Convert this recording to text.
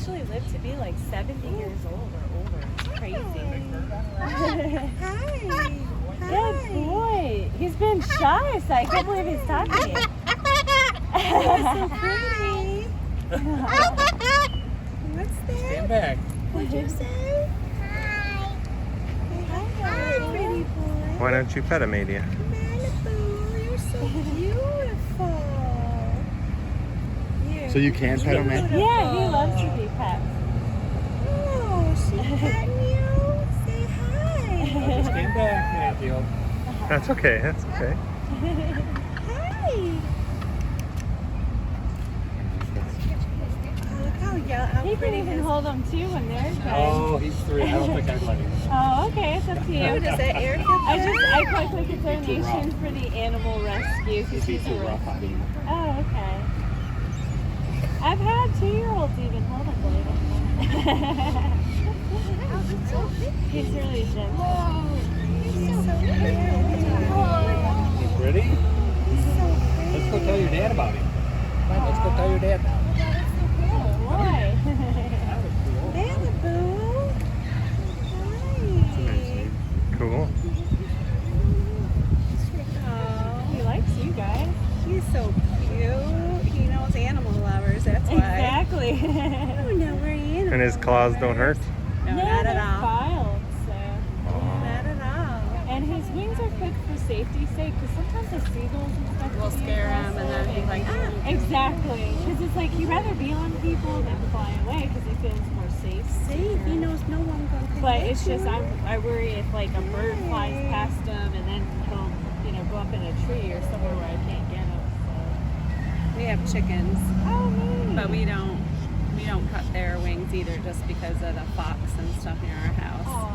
actually live to be like 70 years old or older. It's crazy. Hi. Good boy. He's been shy, so I can't believe he's talking to you. So pretty. What's that? Stand back. What'd you say? Hi, pretty boy. Why don't you pet him, Adia? Malibu, you're so beautiful. So you can pet him, man? Yeah, he loves to be pet. Oh, she petting you? Say hi. Just stand back, Matthew. That's okay. That's okay. Hi. Oh, look how yellow, how He can pretty even his... hold them too when they're trying. Oh, he's 3. I don't think I'd let him. Oh, okay, it's up to Oh, you. does that air feel I good? clicked a donation for the animal rescue because He'd be he's too a rough on rescue. him. Oh, okay. I've had 2-year-olds even hold him, believe it or not. He's really gentle. He's so pretty. He's pretty? He's so pretty. Let's go tell your dad about him. Come on, let's go tell your dad now. Oh, boy. That was cool. Malibu. Hi. Cool. Oh, He likes you guys. he's so cute. He knows animal lovers, that's why. Exactly. I don't know where he is. And his claws don't hurt? No, Yeah, not at they're all. filed, so. Not at all. And his wings are good for safety's sake, because sometimes the seagulls and stuff We'll can be scare him and then he's like, aggressive. ah. Exactly. Because it's like he'd rather be on people than fly away because he feels more safe. See, he knows no one going to But it's just, I worry if like a bird flies past him and then he'll, go up in a tree or somewhere where I can't get him. We have chickens, So. Oh, neat. but we don't cut their wings either just because of the fox and stuff near our house. Aw.